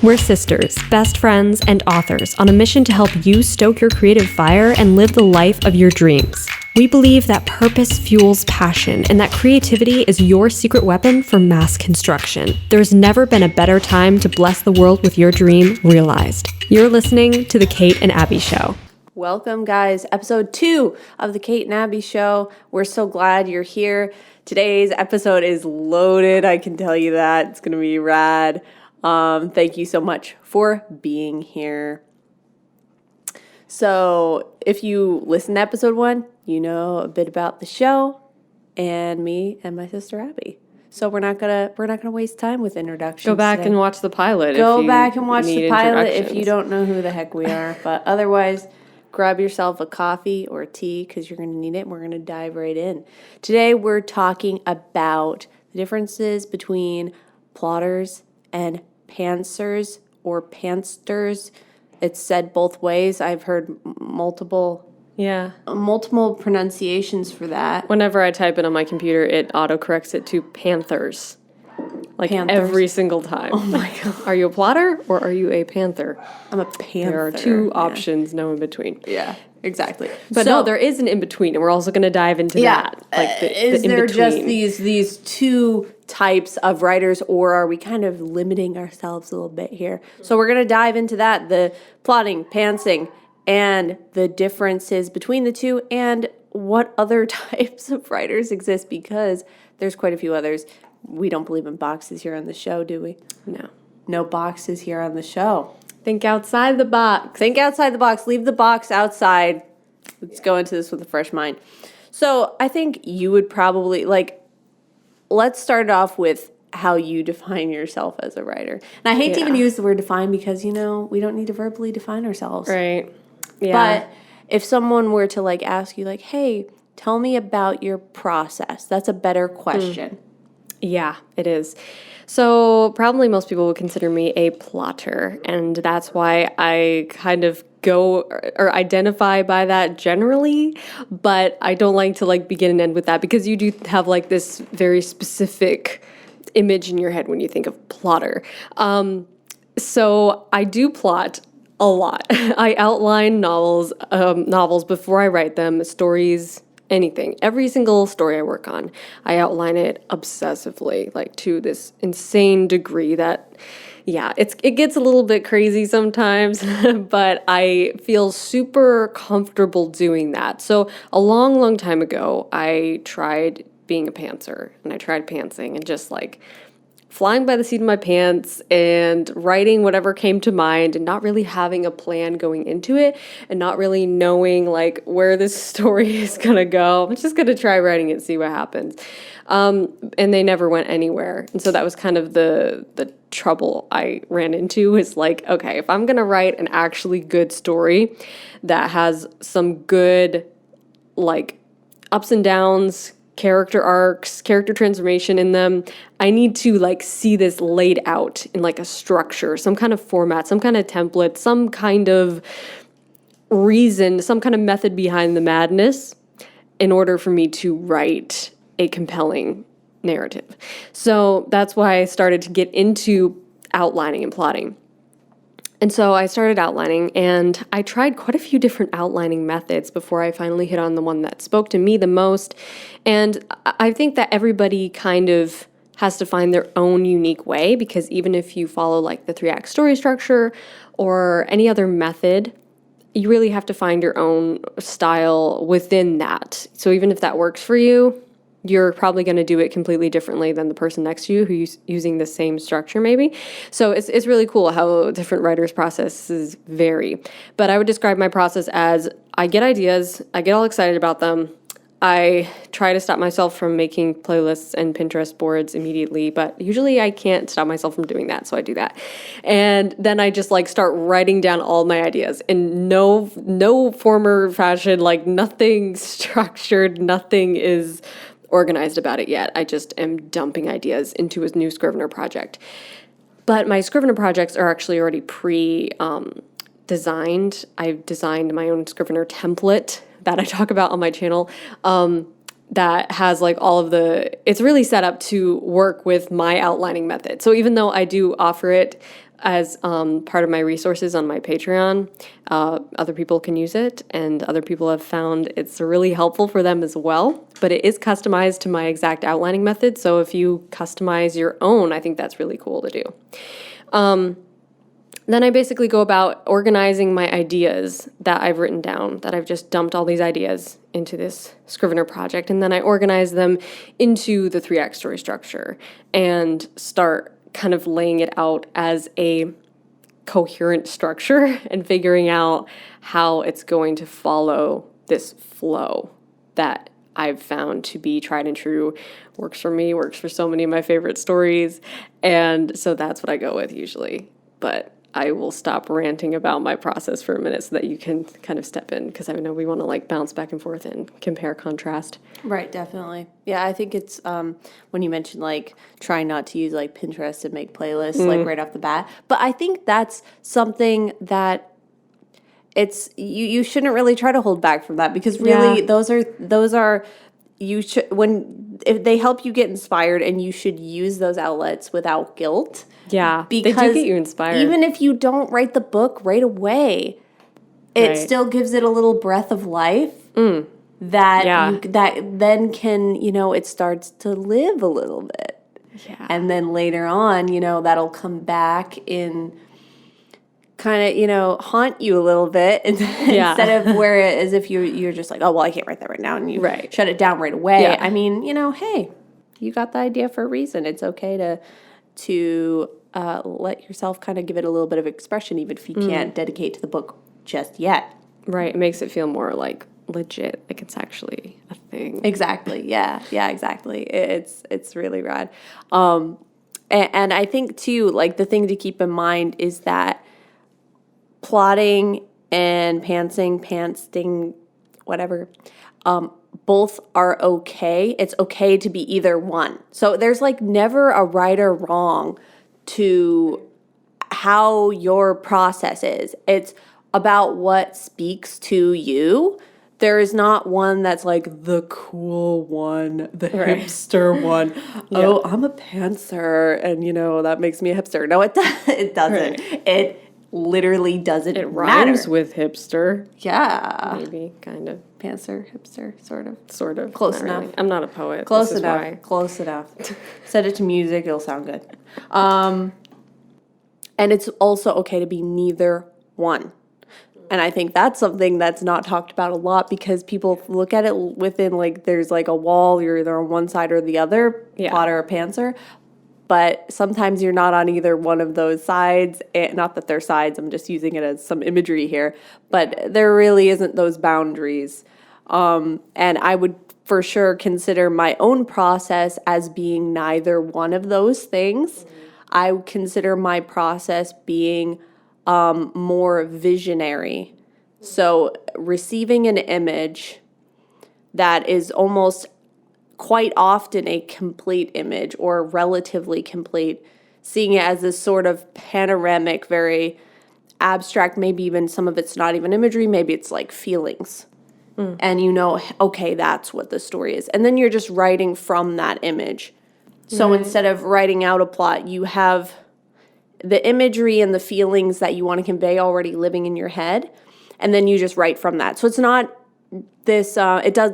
We're sisters, best friends, and authors on a mission to help you stoke your creative fire and live the life of your dreams. We believe that purpose fuels passion and that creativity is your secret weapon for mass construction. There's never been a better time to bless the world with your dream realized. You're listening to The Kate and Abbie Show. Welcome, guys. Episode 2 of The Kate and Abbie Show. We're so glad you're here. Today's episode is loaded. I can tell you that. It's going to be rad. Thank you so much for being here. So if you listen to episode 1, you know a bit about the show and me and my sister Abbie. So we're not gonna waste time with introductions. Go back and watch the pilot. Go back and watch the pilot if you don't know who the heck we are. But otherwise, grab yourself a coffee or a tea because you're going to need it. And we're going to dive right in. Today we're talking about the differences between plotters and pantsers or pantsters. It's said both ways. I've heard multiple pronunciations for that. Whenever I type it on my computer, it autocorrects it to panthers. Like Panthers. Every single time. Oh my God. Are you a plotter or are you a panther? I'm a panther. There are two options, no in between. Yeah, exactly. But no, there is an in between, and we're also going to dive into that. Like is the there in-between. just these two types of writers, or are we kind of limiting ourselves a little bit here? So we're going to dive into that, the plotting, pantsing, and the differences between the two, and what other types of writers exist, because there's quite a few others. We don't believe in boxes here on the show, do we? No. No boxes here on the show. Think outside the box. Think outside the box. Leave the box outside. Let's go into this with a fresh mind. So I think you would probably, let's start off with how you define yourself as a writer. And I hate to even use the word define because, we don't need to verbally define ourselves. Right. Yeah. But if someone were to, ask you, hey, tell me about your process, that's a better question. Yeah, it is. So probably most people would consider me a plotter, and that's why I kind of go or identify by that generally, but I don't like to begin and end with that because you do have this very specific image in your head when you think of plotter. So I do plot a lot. I outline novels before I write them, stories, anything. Every single story I work on, I outline it obsessively, to this insane degree that, it gets a little bit crazy sometimes, but I feel super comfortable doing that. So a long, long time ago, I tried being a pantser, and I tried pantsing, and just flying by the seat of my pants and writing whatever came to mind and not really having a plan going into it and not really knowing where this story is going to go. I'm just going to try writing it and see what happens. And they never went anywhere. And so that was kind of the trouble I ran into is okay, if I'm going to write an actually good story that has some good ups and downs, character arcs, character transformation in them, I need to see this laid out in a structure, some kind of format, some kind of template, some kind of reason, some kind of method behind the madness in order for me to write a compelling narrative. So that's why I started to get into outlining and plotting. And so I started outlining, and I tried quite a few different outlining methods before I finally hit on the one that spoke to me the most. And I think that everybody kind of has to find their own unique way, because even if you follow the 3-act story structure or any other method, you really have to find your own style within that. So even if that works for you, you're probably going to do it completely differently than the person next to you who's using the same structure maybe. So it's really cool how different writers' processes vary. But I would describe my process as I get ideas, I get all excited about them, I try to stop myself from making playlists and Pinterest boards immediately, but usually I can't stop myself from doing that, so I do that. And then I just start writing down all my ideas in no form or fashion, nothing structured, nothing is organized about it yet. I just am dumping ideas into a new Scrivener project. But my Scrivener projects are actually already designed. I've designed my own Scrivener template that I talk about on my channel. that has like all of the, it's really set up to work with my outlining method. So even though I do offer it as part of my resources on my Patreon. Other people can use it, and other people have found it's really helpful for them as well. But it is customized to my exact outlining method, so if you customize your own, I think that's really cool to do. Then I basically go about organizing my ideas that I've written down, that I've just dumped all these ideas into this Scrivener project, and then I organize them into the 3-act story structure and start kind of laying it out as a coherent structure and figuring out how it's going to follow this flow that I've found to be tried and true, works for me, works for so many of my favorite stories, and so that's what I go with usually. But I will stop ranting about my process for a minute so that you can kind of step in, because I know we want to like bounce back and forth and compare, contrast. Right, definitely. Yeah, I think it's when you mentioned like trying not to use like Pinterest to make playlists like right off the bat. But I think that's something that it's you shouldn't really try to hold back from that, because really those are you should, if they help you get inspired, and you should use those outlets without guilt. Yeah, because they do get you inspired. Even if you don't write the book right away, it still gives it a little breath of life that then can, it starts to live a little bit. Yeah. And then later on, that'll come back in kind of, haunt you a little bit instead of where as if you're just like, oh, well, I can't write that right now. And you shut it down right away. Yeah. I mean, hey, you got the idea for a reason. It's okay to let yourself kind of give it a little bit of expression, even if you can't dedicate to the book just yet. Right. It makes it feel more like legit, like it's actually a thing. Exactly. Yeah, exactly. It's really rad. And I think too, like the thing to keep in mind is that plotting and pantsing, whatever, both are okay. It's okay to be either one. So there's like never a right or wrong to how your process is. It's about what speaks to you. There is not one that's like the cool one, the hipster one. Oh, I'm a pantser, and that makes me a hipster. No, it doesn't. Right. It literally doesn't matter. It rhymes with hipster. Yeah. Maybe, kind of. Pantser, hipster, sort of. Sort of. Close enough. Really. I'm not a poet. Close enough. Close enough. Set it to music, it'll sound good. And it's also okay to be neither one. And I think that's something that's not talked about a lot, because people look at it within like there's like a wall, you're either on one side or the other, plotter or pantser. But sometimes you're not on either one of those sides. Not that they're sides, I'm just using it as some imagery here. But there really isn't those boundaries. And I would for sure consider my own process as being neither one of those things. I would consider my process being more visionary. So receiving an image that is almost quite often a complete image or relatively complete, seeing it as this sort of panoramic, very abstract, maybe even some of it's not even imagery, maybe it's like feelings. And okay, that's what the story is. And then you're just writing from that image. So instead of writing out a plot, you have the imagery and the feelings that you want to convey already living in your head, and then you just write from that. So it's not this,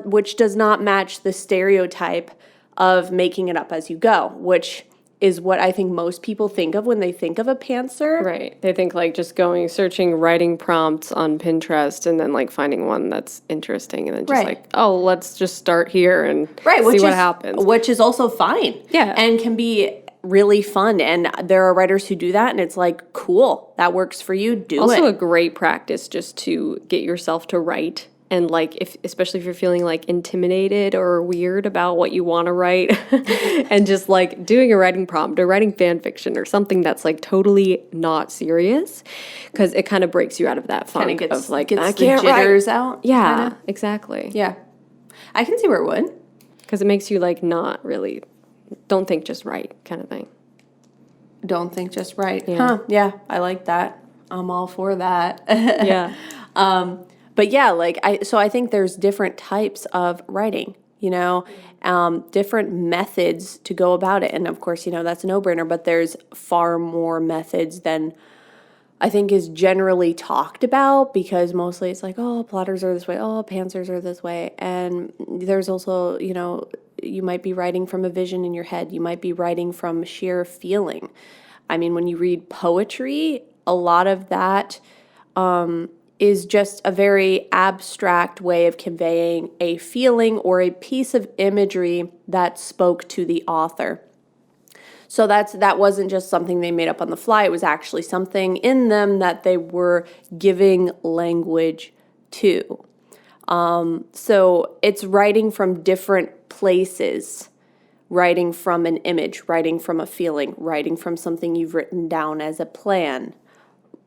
which does not match the stereotype of making it up as you go, which is what I think most people think of when they think of a pantser. Right. They think like just searching writing prompts on Pinterest and then like finding one that's interesting and then just like, oh, let's just start here and see what happens. Which is also fine. Yeah. And can be really fun. And there are writers who do that, and it's like, cool, that works for you, do it. Also a great practice just to get yourself to write. And like, especially if you're feeling like intimidated or weird about what you want to write, and just like doing a writing prompt or writing fan fiction or something that's like totally not serious, because it kind of breaks you out of that funk of like, I can't the jitters write. out. Yeah, kinda. Exactly. Yeah, I can see where it would, because it makes you like not really, don't think, just write kind of thing. Don't think, just write. Yeah. Yeah, I like that. I'm all for that. Yeah. But yeah, I think there's different types of writing. different methods to go about it. And of course, that's a no-brainer, but there's far more methods than I think is generally talked about, because mostly it's like, oh, plotters are this way, oh, pantsers are this way. And there's also, you might be writing from a vision in your head. You might be writing from sheer feeling. I mean, when you read poetry, a lot of that is just a very abstract way of conveying a feeling or a piece of imagery that spoke to the author. So that wasn't just something they made up on the fly. It was actually something in them that they were giving language to. So it's writing from different places, writing from an image, writing from a feeling, writing from something you've written down as a plan,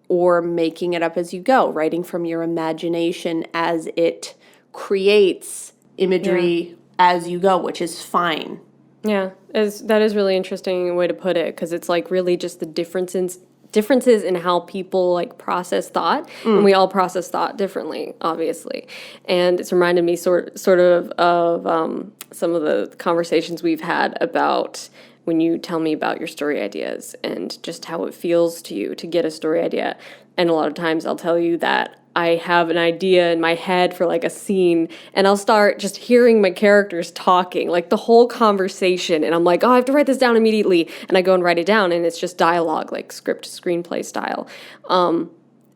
or making it up as you go, writing from your imagination as it creates imagery as you go, which is fine. Yeah, that is really interesting way to put it, because it's like really just the differences in how people like process thought, and we all process thought differently, obviously. And it's reminded me sort of some of the conversations we've had about when you tell me about your story ideas and just how it feels to you to get a story idea. And a lot of times I'll tell you that I have an idea in my head for like a scene, and I'll start just hearing my characters talking, like the whole conversation, and I'm like, oh, I have to write this down immediately, and I go and write it down, and it's just dialogue, like script screenplay style,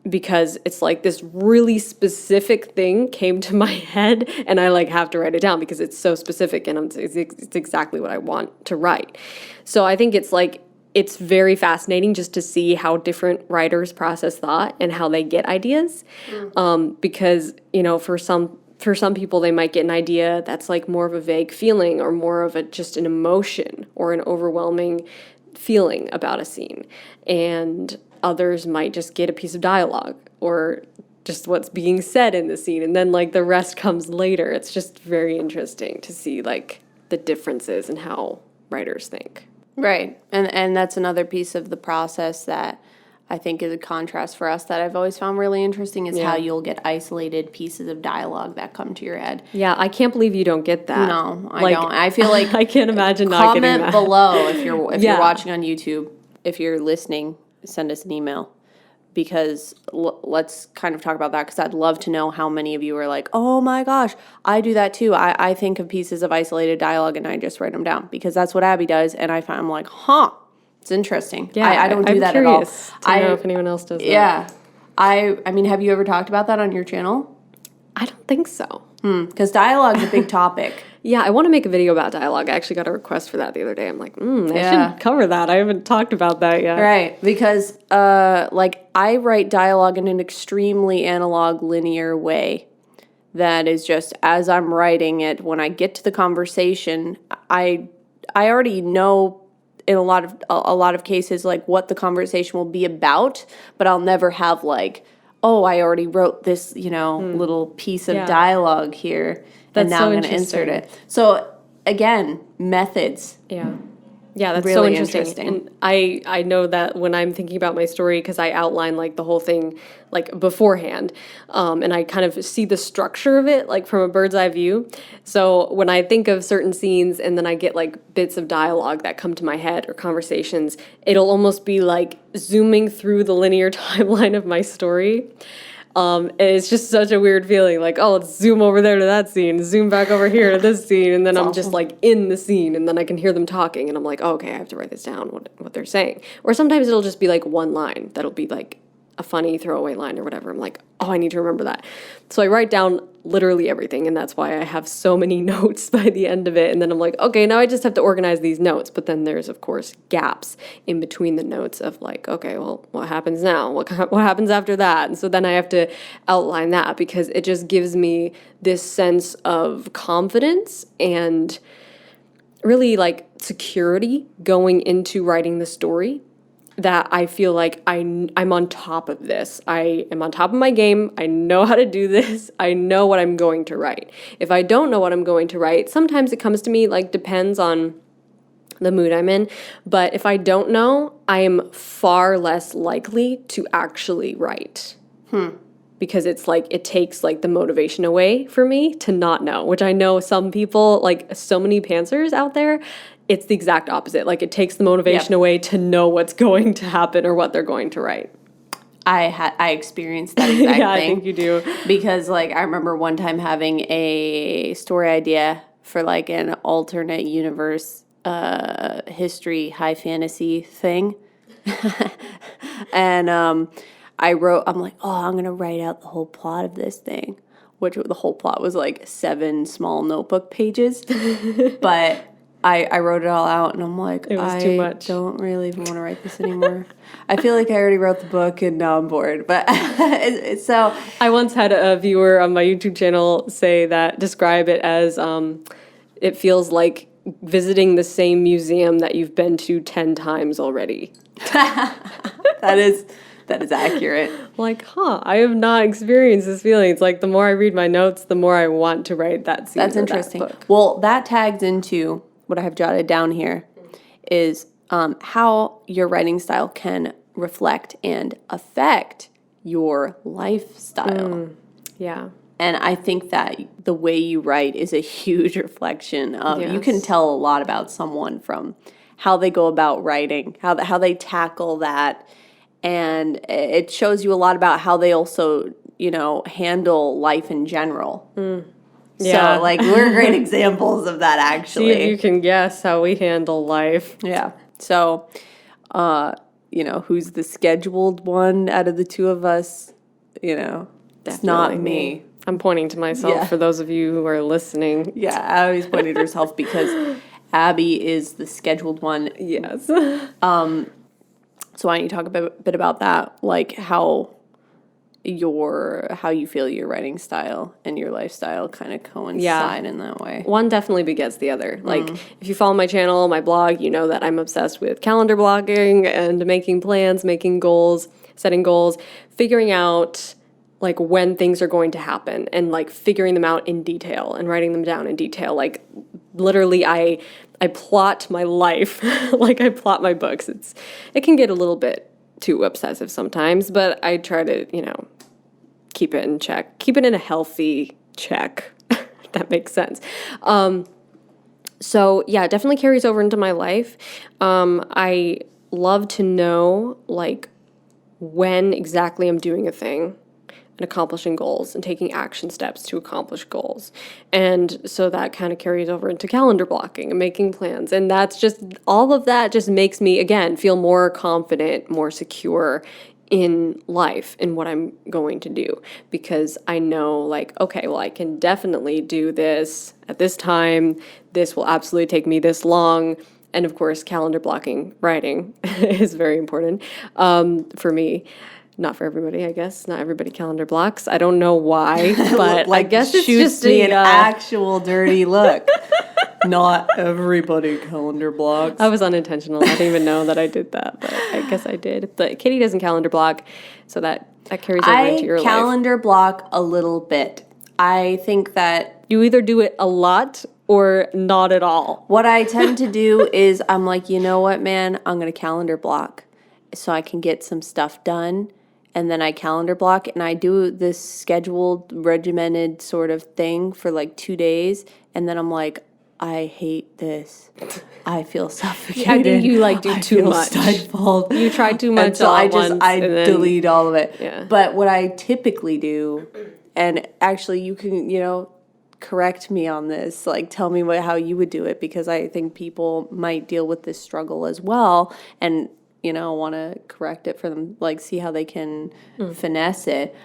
because it's like this really specific thing came to my head, and I like have to write it down because it's so specific, and it's exactly what I want to write. So I think it's very fascinating just to see how different writers process thought and how they get ideas. Because, for some people, they might get an idea that's like more of a vague feeling or more of just an emotion or an overwhelming feeling about a scene. And others might just get a piece of dialogue or just what's being said in the scene. And then like the rest comes later. It's just very interesting to see like the differences in how writers think. Right. And that's another piece of the process that I think is a contrast for us that I've always found really interesting is how you'll get isolated pieces of dialogue that come to your head. Yeah, I can't believe you don't get that. No, I don't. I feel like I can't imagine not getting that. Comment below if you're watching on YouTube. If you're listening, send us an email. Because let's kind of talk about that, because I'd love to know how many of you are like, oh my gosh, I do that too. I think of pieces of isolated dialogue and I just write them down, because that's what Abbie does. And I'm like, it's interesting. Yeah, I don't do that at all. I'm curious to know if anyone else does that. Yeah. I mean, have you ever talked about that on your channel? I don't think so. Because dialogue is a big topic. Yeah, I want to make a video about dialogue. I actually got a request for that the other day. I'm like, I should cover that. I haven't talked about that yet. Right, because I write dialogue in an extremely analog, linear way. That is just as I'm writing it. When I get to the conversation, I already know in a lot of cases like what the conversation will be about, but I'll never have like, oh, I already wrote this, little piece of dialogue here. And now I'm going to insert it. So, again, methods. Yeah. Yeah, that's really so interesting. And I know that when I'm thinking about my story, because I outline like the whole thing like beforehand, and I kind of see the structure of it like from a bird's eye view. So when I think of certain scenes and then I get like bits of dialogue that come to my head or conversations, it'll almost be like zooming through the linear timeline of my story. And it's just such a weird feeling, like, oh, let's zoom over there to that scene, zoom back over here to this scene, and then I'm just like in the scene, and then I can hear them talking, and I'm like, oh, okay, I have to write this down, what they're saying. Or sometimes it'll just be like one line that'll be like a funny throwaway line or whatever. I'm like, oh, I need to remember that. So I write down literally everything, and that's why I have so many notes by the end of it. And then I'm like, okay, now I just have to organize these notes. But then there's, of course, gaps in between the notes of like, okay, well, what happens now? What happens after that? And so then I have to outline that, because it just gives me this sense of confidence and really like security going into writing the story, that I feel like I'm on top of this. I am on top of my game. I know how to do this. I know what I'm going to write. If I don't know what I'm going to write, sometimes it comes to me, like depends on the mood I'm in. But if I don't know, I am far less likely to actually write. because it's like it takes like the motivation away for me to not know, which I know some people, like so many pantsers out there, it's the exact opposite. Like it takes the motivation away to know what's going to happen or what they're going to write. I experienced that exact thing. I think you do. Because like I remember one time having a story idea for like an alternate universe history high fantasy thing. And I'm like, I'm going to write out the whole plot of this thing, which the whole plot was like 7 small notebook pages. But I wrote it all out, and I'm like, it was too much. Don't really even want to write this anymore. I feel like I already wrote the book, and now I'm bored. But so I once had a viewer on my YouTube channel describe it as it feels like visiting the same museum that you've been to 10 times already. That is accurate. Like, I have not experienced this feeling. It's like the more I read my notes, the more I want to write that scene. That's interesting. That book. Well, that tags into what I have jotted down here is how your writing style can reflect and affect your lifestyle. Yeah. And I think that the way you write is a huge reflection of, you can tell a lot about someone from how they go about writing, how they tackle that. And it shows you a lot about how they also, handle life in general. Yeah. So, like, we're great examples of that, actually. See if you can guess how we handle life. Yeah. So, who's the scheduled one out of the two of us? It's not me. I'm pointing to myself for those of you who are listening. Yeah, Abbie's pointing to herself because Abbie is the scheduled one. Yes. So why don't you talk a bit about that, like how you feel your writing style and your lifestyle kind of coincide in that way. One definitely begets the other. Like, if you follow my channel, my blog, you know that I'm obsessed with calendar blocking and making plans, making goals, setting goals, figuring out like when things are going to happen and like figuring them out in detail and writing them down in detail. Like literally I plot my life like I plot my books. It can get a little bit too obsessive sometimes, but I try to, keep it in check. Keep it in a healthy check. If that makes sense. So yeah, it definitely carries over into my life. I love to know like when exactly I'm doing a thing and accomplishing goals and taking action steps to accomplish goals. And so that kind of carries over into calendar blocking and making plans. And that's just, all of that just makes me, again, feel more confident, more secure in life, in what I'm going to do. Because I know like, okay, well, I can definitely do this at this time. This will absolutely take me this long. And of course, calendar blocking, writing is very important for me. Not for everybody, I guess. Not everybody calendar blocks. I don't know why, but like, I guess it's just an actual dirty look. Not everybody calendar blocks. I was unintentional. I didn't even know that I did that, but I guess I did. But Kitty doesn't calendar block, so that carries over into your life. I calendar block a little bit. I think that you either do it a lot or not at all. What I tend to do is I'm like, you know what, man? I'm going to calendar block so I can get some stuff done. And then I calendar block and I do this scheduled, regimented sort of thing for like 2 days. And then I'm like, I hate this. I feel suffocated. I think you like do too much. Stifled. You try too much. And so I delete all of it. Yeah. But what I typically do, and actually you can, correct me on this, like tell me how you would do it, because I think people might deal with this struggle as well. And want to correct it for them, like see how they can finesse it.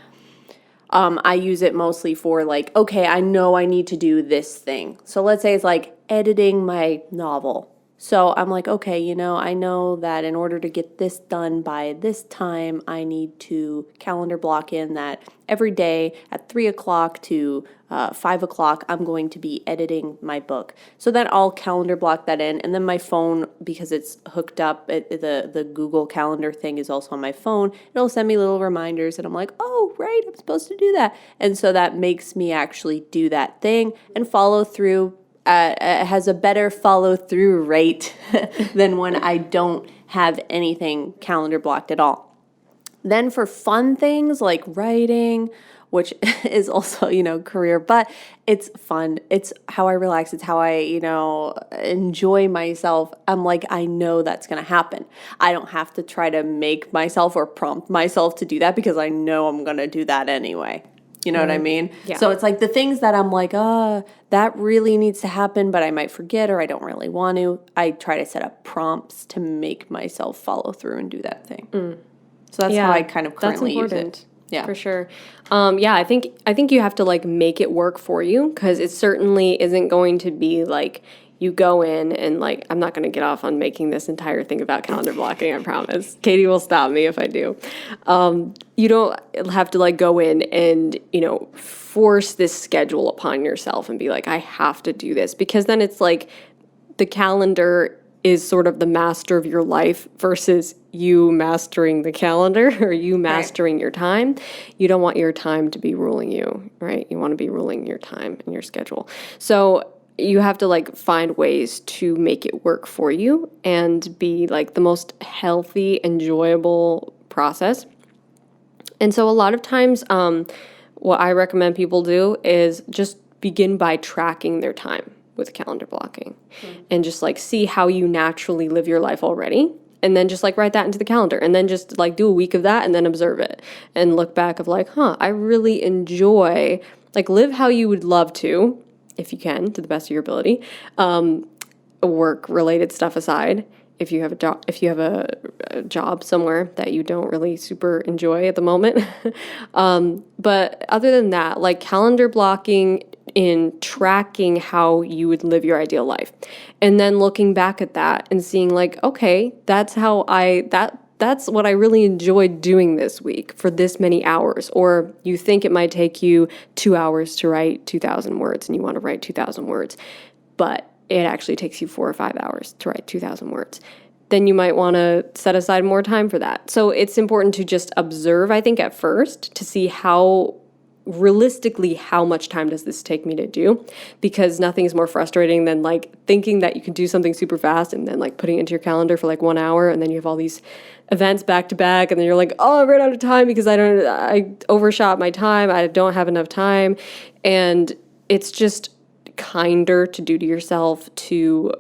I use it mostly for like, okay, I know I need to do this thing. So let's say it's like editing my novel. So I'm like, okay, I know that in order to get this done by this time, I need to calendar block in that every day at 3 o'clock to 5 o'clock, I'm going to be editing my book. So then I'll calendar block that in. And then my phone, because it's hooked up, the Google Calendar thing is also on my phone. It'll send me little reminders and I'm like, oh, right, I'm supposed to do that. And so that makes me actually do that thing and follow through. Has a better follow through rate than when I don't have anything calendar blocked at all. Then for fun things like writing, which is also, career, but it's fun. It's how I relax. It's how I, enjoy myself. I'm like, I know that's going to happen. I don't have to try to make myself or prompt myself to do that because I know I'm going to do that anyway. You know what I mean? Yeah. So it's like the things that I'm like, that really needs to happen, but I might forget or I don't really want to. I try to set up prompts to make myself follow through and do that thing. So that's how I kind of currently use it. Yeah, for sure. I think you have to like make it work for you, because it certainly isn't going to be like you go in and like, I'm not going to get off on making this entire thing about calendar blocking, I promise. Katie will stop me if I do. You don't have to like go in and, force this schedule upon yourself and be like, I have to do this, because then it's like the calendar is sort of the master of your life versus you mastering the calendar or you mastering your time. You don't want your time to be ruling you, right? You want to be ruling your time and your schedule. So you have to like find ways to make it work for you and be like the most healthy, enjoyable process. And so a lot of times, what I recommend people do is just begin by tracking their time with calendar blocking and just like see how you naturally live your life already. And then just like write that into the calendar and then just like do a week of that and then observe it and look back of like, I really enjoy, like live how you would love to, if you can, to the best of your ability, work related stuff aside. If you have a job somewhere that you don't really super enjoy at the moment. But other than that, like calendar blocking in tracking how you would live your ideal life. And then looking back at that and seeing like, okay, that's what I really enjoyed doing this week for this many hours. Or you think it might take you 2 hours to write 2,000 words and you want to write 2,000 words, but it actually takes you 4 or 5 hours to write 2,000 words. Then you might want to set aside more time for that. So it's important to just observe, I think, at first to see how much time does this take me to do? Because nothing's more frustrating than like thinking that you can do something super fast and then like putting it into your calendar for like 1 hour and then you have all these events back to back and then you're like, I ran out of time because I overshot my time. I don't have enough time. And it's just kinder to do to yourself to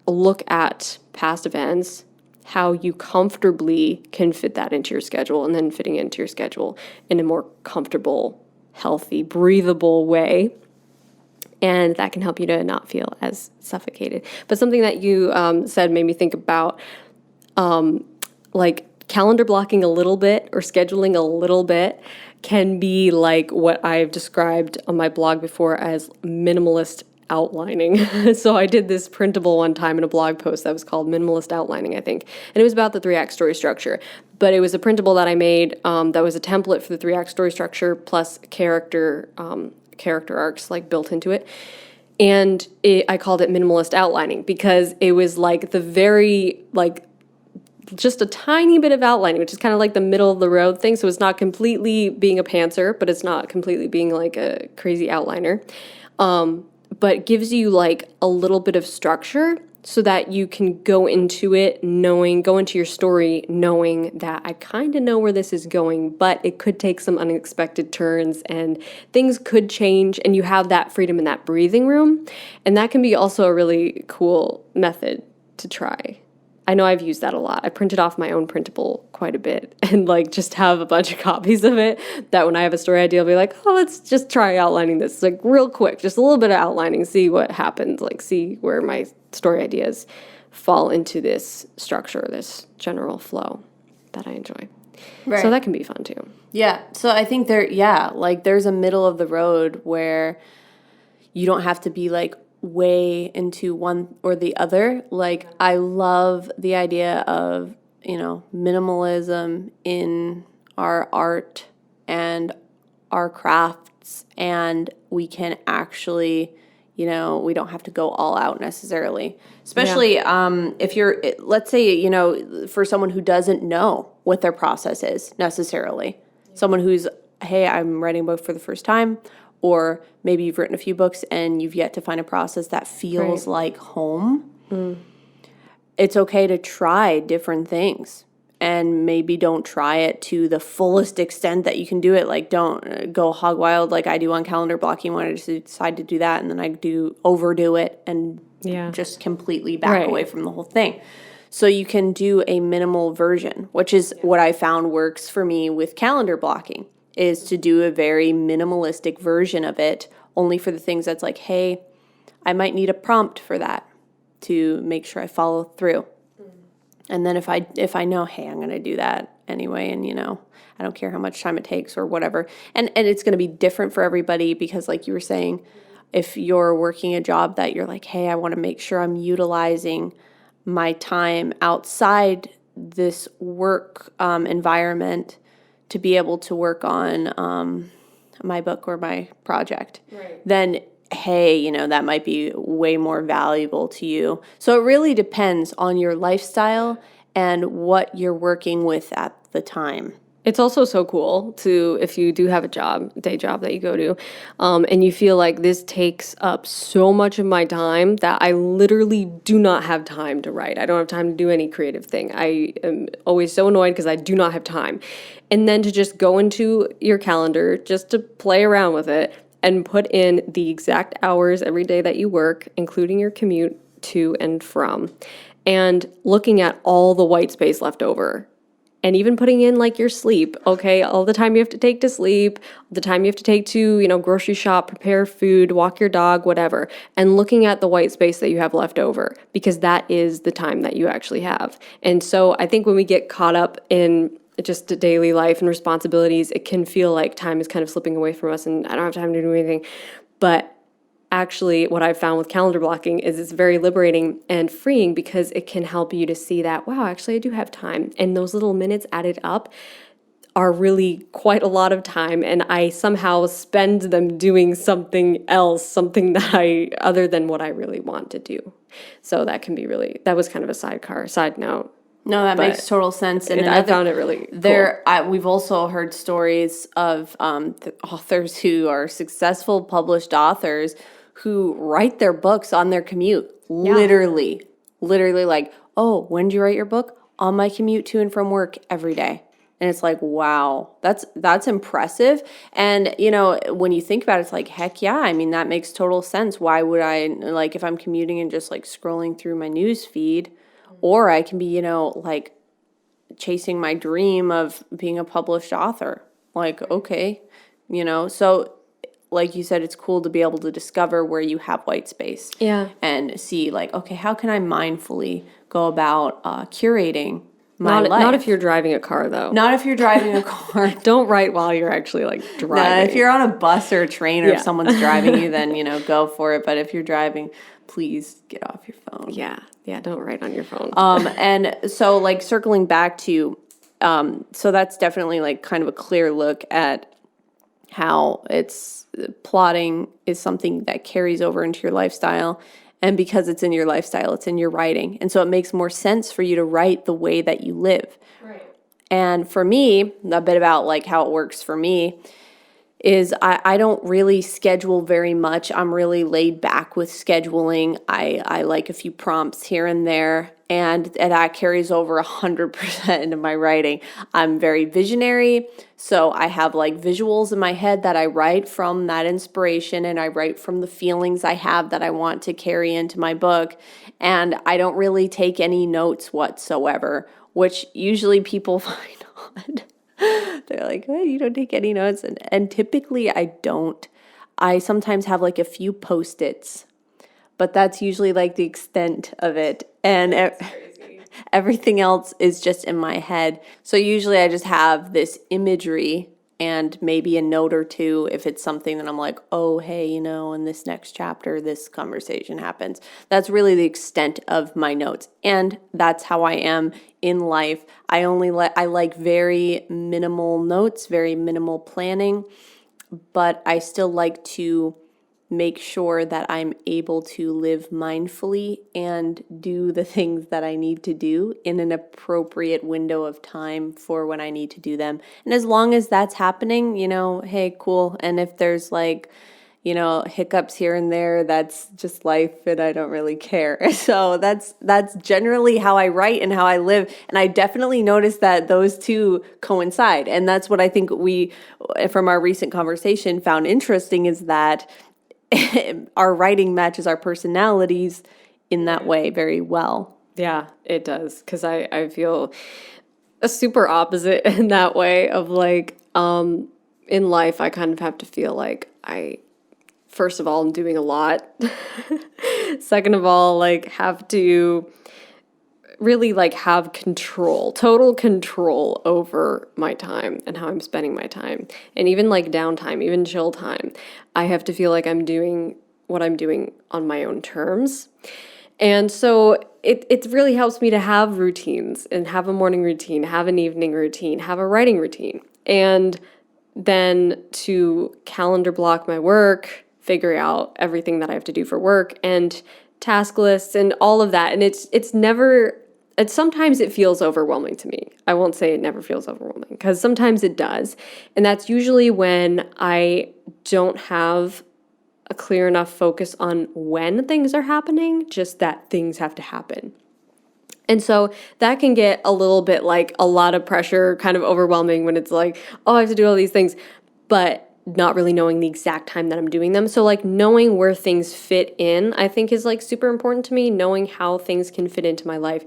look at past events, how you comfortably can fit that into your schedule and then fitting it into your schedule in a more comfortable, healthy, breathable way. And that can help you to not feel as suffocated. But something that you said made me think about like calendar blocking a little bit or scheduling a little bit can be like what I've described on my blog before as minimalist outlining. So I did this printable one time in a blog post that was called Minimalist Outlining, I think. And it was about the 3-act story structure. But it was a printable that I made that was a template for the 3-act story structure plus character arcs like built into it. And I called it Minimalist Outlining because it was like the very like just a tiny bit of outlining, which is kind of like the middle of the road thing. So it's not completely being a pantser, but it's not completely being like a crazy outliner. But gives you like a little bit of structure so that you can go into your story knowing that I kind of know where this is going, but it could take some unexpected turns and things could change, and you have that freedom and that breathing room. And that can be also a really cool method to try. I know I've used that a lot. I printed off my own printable quite a bit and like just have a bunch of copies of it that when I have a story idea, I'll be like, let's just try outlining this like real quick, just a little bit of outlining, see what happens, like see where my story ideas fall into this structure, this general flow that I enjoy. Right. So that can be fun too. Yeah. So I think there's a middle of the road where you don't have to be like way into one or the other. Like I love the idea of, minimalism in our art and our crafts, and we can actually, we don't have to go all out necessarily. Especially if you're, let's say, for someone who doesn't know what their process is necessarily. Someone who's, hey, I'm writing a book for the first time. Or maybe you've written a few books and you've yet to find a process that feels like home. It's okay to try different things and maybe don't try it to the fullest extent that you can do it. Like, don't go hog wild like I do on calendar blocking when I just decide to do that, and then I overdo it and just completely back away from the whole thing. So you can do a minimal version, which is what I found works for me with calendar blocking, is to do a very minimalistic version of it, only for the things that's like, hey, I might need a prompt for that to make sure I follow through. And then if I know, hey, I'm going to do that anyway, and, I don't care how much time it takes or whatever. And it's going to be different for everybody, because like you were saying, if you're working a job that you're like, hey, I want to make sure I'm utilizing my time outside this work environment to be able to work on my book or my project, then hey, that might be way more valuable to you. So it really depends on your lifestyle and what you're working with at the time. It's also so cool to, if you do have a day job that you go to, and you feel like this takes up so much of my time that I literally do not have time to write. I don't have time to do any creative thing. I am always so annoyed because I do not have time. And then to just go into your calendar, just to play around with it, and put in the exact hours every day that you work, including your commute to and from, and looking at all the white space left over. And even putting in like your sleep, okay, all the time you have to take to sleep, the time you have to take to, grocery shop, prepare food, walk your dog, whatever, and looking at the white space that you have left over, because that is the time that you actually have. And so I think when we get caught up in just daily life and responsibilities, it can feel like time is kind of slipping away from us and I don't have time to do anything. But actually, what I've found with calendar blocking is it's very liberating and freeing, because it can help you to see that, wow, actually I do have time. And those little minutes added up are really quite a lot of time, and I somehow spend them doing something else, something that other than what I really want to do. So that can be that was kind of a side note. No, that makes total sense. And I found it really cool. We've also heard stories of authors who are successful published authors who write their books on their commute. Literally like, oh, when do you write your book? On my commute to and from work every day. And it's like, wow, that's impressive. And, when you think about it, it's like, heck yeah. I mean, that makes total sense. Why would I, like, if I'm commuting and just like scrolling through my news feed, or I can be, like chasing my dream of being a published author. Like, okay, so like you said, it's cool to be able to discover where you have white space. Yeah. And see like, okay, how can I mindfully go about curating my life? Not if you're driving a car, though. Not if you're driving a car. Don't write while you're actually like driving. No, if you're on a bus or a train or if someone's driving you, then, go for it. But if you're driving, please get off your phone. Yeah, don't write on your phone. And so like circling back to, so that's definitely like kind of a clear look at how plotting is something that carries over into your lifestyle. And because it's in your lifestyle, it's in your writing. And so it makes more sense for you to write the way that you live. Right. And for me, a bit about like how it works for me is I don't really schedule very much. I'm really laid back with scheduling. I like a few prompts here and there, and that carries over 100% into my writing. I'm very visionary, so I have like visuals in my head that I write from that inspiration, and I write from the feelings I have that I want to carry into my book, and I don't really take any notes whatsoever, which usually people find odd. They're like, oh, you don't take any notes. And typically I don't. I sometimes have like a few Post-its, but that's usually like the extent of it. And everything else is just in my head. So usually I just have this imagery and maybe a note or two if it's something that I'm like, oh, hey, in this next chapter, this conversation happens. That's really the extent of my notes. And that's how I am in life. I like very minimal notes, very minimal planning, but I still like to make sure that I'm able to live mindfully and do the things that I need to do in an appropriate window of time for when I need to do them. And as long as that's happening, hey, cool. And if there's like, hiccups here and there. That's just life, and I don't really care. So that's generally how I write and how I live. And I definitely noticed that those two coincide. And that's what I think we, from our recent conversation, found interesting, is that our writing matches our personalities in that way very well. Yeah, it does. Because I feel a super opposite in that way of like, in life, I kind of have to feel like first of all, I'm doing a lot. Second of all, like have to really like have total control over my time and how I'm spending my time. And even like downtime, even chill time, I have to feel like I'm doing what I'm doing on my own terms. And so it really helps me to have routines and have a morning routine, have an evening routine, have a writing routine. And then to calendar block my work, figure out everything that I have to do for work and task lists and all of that. And sometimes it feels overwhelming to me. I won't say it never feels overwhelming, because sometimes it does. And that's usually when I don't have a clear enough focus on when things are happening, just that things have to happen. And so that can get a little bit like a lot of pressure, kind of overwhelming when it's like, oh, I have to do all these things, but not really knowing the exact time that I'm doing them. So like knowing where things fit in, I think is like super important to me, knowing how things can fit into my life,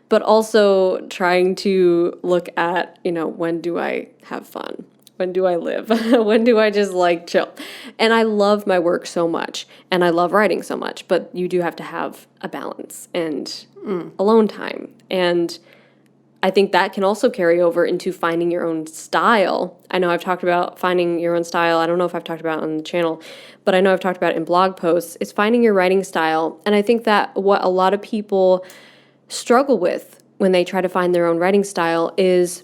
but also trying to look at, when do I have fun? When do I live? When do I just like chill? And I love my work so much and I love writing so much, but you do have to have a balance and alone time. And I think that can also carry over into finding your own style. I know I've talked about finding your own style. I don't know if I've talked about it on the channel, but I know I've talked about it in blog posts. It's finding your writing style. And I think that what a lot of people struggle with when they try to find their own writing style is,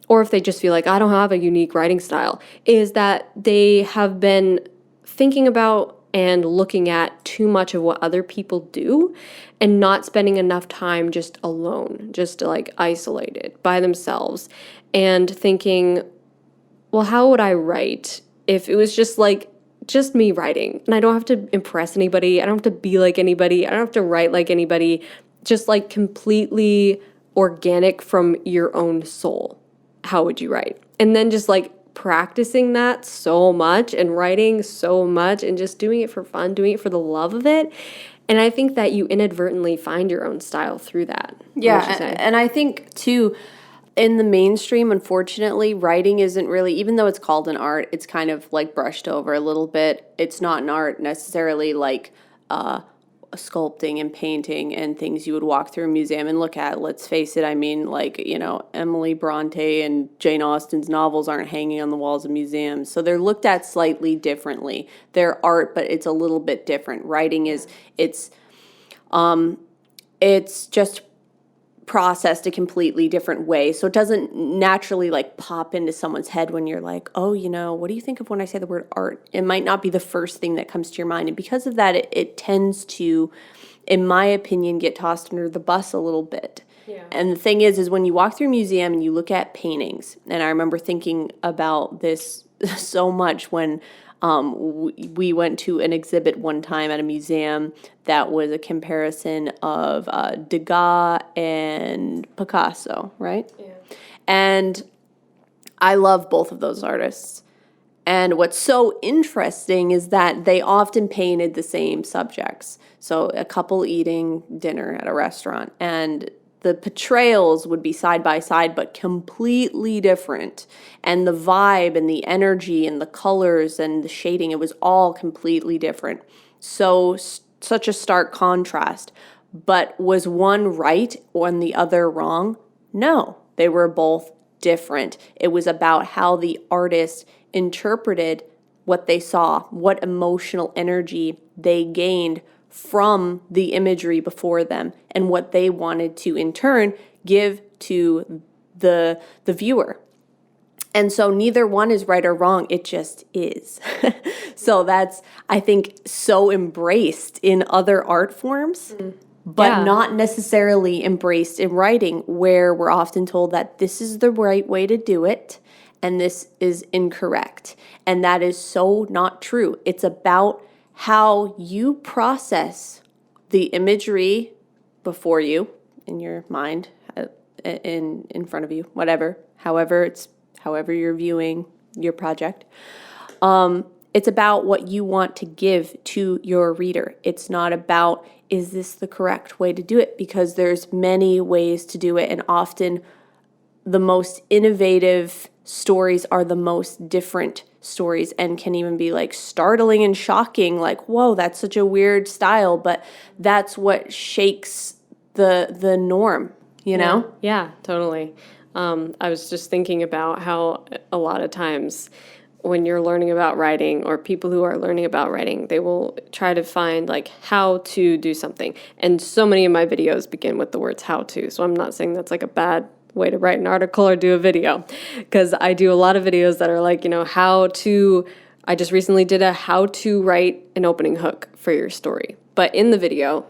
or if they just feel like I don't have a unique writing style, is that they have been thinking about and looking at too much of what other people do and not spending enough time just alone, just like isolated by themselves, and thinking, well, how would I write if it was just me writing and I don't have to impress anybody, I don't have to be like anybody, I don't have to write like anybody, just like completely organic from your own soul. How would you write? And then just like practicing that so much and writing so much and just doing it for fun, doing it for the love of it. And I think that you inadvertently find your own style through that. Yeah, and I think too, in the mainstream, unfortunately, writing isn't really, even though it's called an art, it's kind of like brushed over a little bit. It's not an art necessarily like sculpting and painting and things you would walk through a museum and look at. Let's face it, I mean, like, Emily Bronte and Jane Austen's novels aren't hanging on the walls of museums. So they're looked at slightly differently. They're art, but it's a little bit different. Writing it's just processed a completely different way. So it doesn't naturally like pop into someone's head when you're like, oh, what do you think of when I say the word art? It might not be the first thing that comes to your mind. And because of that, it tends to, in my opinion, get tossed under the bus a little bit. Yeah. And the thing is when you walk through a museum and you look at paintings, and I remember thinking about this so much when we went to an exhibit one time at a museum that was a comparison of Degas and Picasso, right? Yeah. And I love both of those artists. And what's so interesting is that they often painted the same subjects. So a couple eating dinner at a restaurant, and the portrayals would be side by side, but completely different. And the vibe and the energy and the colors and the shading, it was all completely different. So such a stark contrast. But was one right and the other wrong? No, they were both different. It was about how the artist interpreted what they saw, what emotional energy they gained from the imagery before them, and what they wanted to in turn give to the viewer. And so neither one is right or wrong, it just is. So that's, I think, so embraced in other art forms, but not necessarily embraced in writing, where we're often told that this is the right way to do it, and this is incorrect. And that is so not true. It's about how you process the imagery before you, in your mind, in front of you, however you're viewing your project. It's about what you want to give to your reader. It's not about, is this the correct way to do it? Because there's many ways to do it, and often the most innovative stories are the most different stories and can even be like startling and shocking, like, whoa, that's such a weird style, but that's what shakes the norm, you know? Yeah, totally. I was just thinking about how a lot of times when you're learning about writing, or people who are learning about writing, they will try to find like how to do something. And so many of my videos begin with the words how to. So I'm not saying that's like a bad way to write an article or do a video, because I do a lot of videos that are like, I just recently did a how to write an opening hook for your story. But in the video,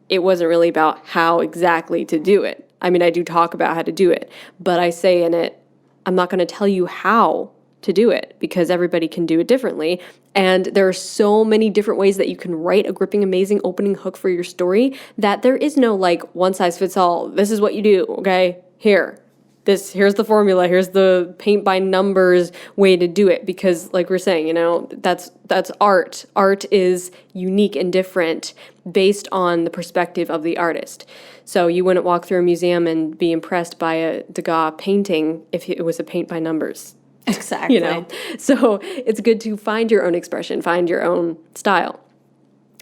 it wasn't really about how exactly to do it. I mean, I do talk about how to do it, but I say in it, I'm not going to tell you how to do it, because everybody can do it differently. And there are so many different ways that you can write a gripping, amazing opening hook for your story that there is no like one size fits all. This is what you do, okay? Here's the formula, here's the paint by numbers way to do it, because like we're saying, that's art. Art is unique and different based on the perspective of the artist. So you wouldn't walk through a museum and be impressed by a Degas painting if it was a paint by numbers. Exactly. So it's good to find your own expression, find your own style.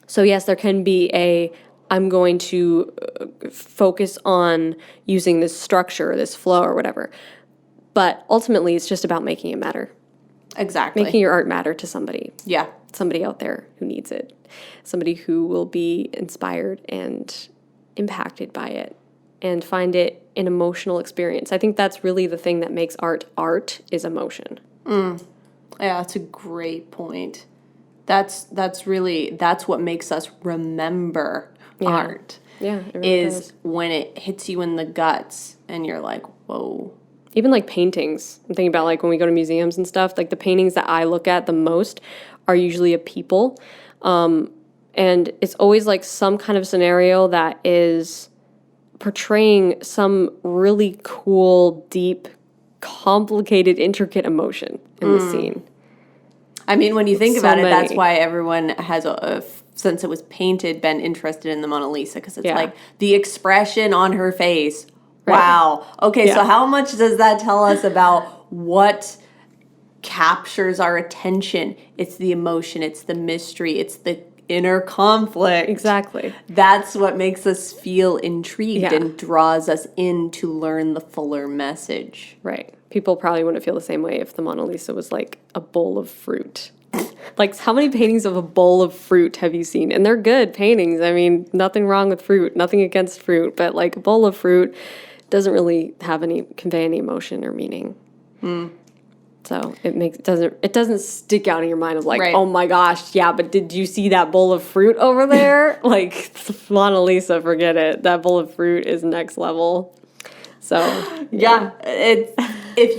So yes, there can be I'm going to focus on using this structure, this flow or whatever. But ultimately, it's just about making it matter. Exactly. Making your art matter to somebody. Yeah. Somebody out there who needs it. Somebody who will be inspired and impacted by it and find it an emotional experience. I think that's really the thing that makes art is emotion. Yeah, that's a great point. That's what makes us remember art. Yeah, it really does. When it hits you in the guts and you're like, whoa. Even like paintings. I'm thinking about like when we go to museums and stuff, like the paintings that I look at the most are usually of people. And it's always like some kind of scenario that is portraying some really cool, deep, complicated, intricate emotion in the scene. I mean, when you think about it, that's why everyone has, since it was painted, been interested in the Mona Lisa, because it's like the expression on her face. Right. Wow. Okay, so how much does that tell us about what captures our attention? It's the emotion, it's the mystery, it's the inner conflict. Exactly. That's what makes us feel intrigued and draws us in to learn the fuller message. Right. People probably wouldn't feel the same way if the Mona Lisa was like a bowl of fruit. Like, how many paintings of a bowl of fruit have you seen? And they're good paintings. I mean, nothing wrong with fruit, nothing against fruit, but like a bowl of fruit doesn't really convey any emotion or meaning. So it doesn't stick out in your mind of like, oh my gosh, yeah, but did you see that bowl of fruit over there? Like, Mona Lisa, forget it. That bowl of fruit is next level. So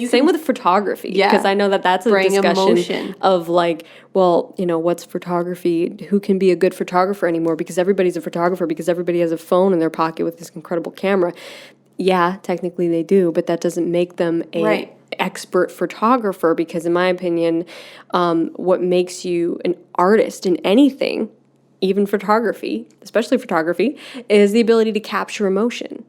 same with photography, because I know that's a discussion emotion. Of like, well, what's photography? Who can be a good photographer anymore? Because everybody's a photographer, because everybody has a phone in their pocket with this incredible camera. Yeah, technically they do, but that doesn't make them a expert photographer, because in my opinion, what makes you an artist in anything, even photography, especially photography, is the ability to capture emotion.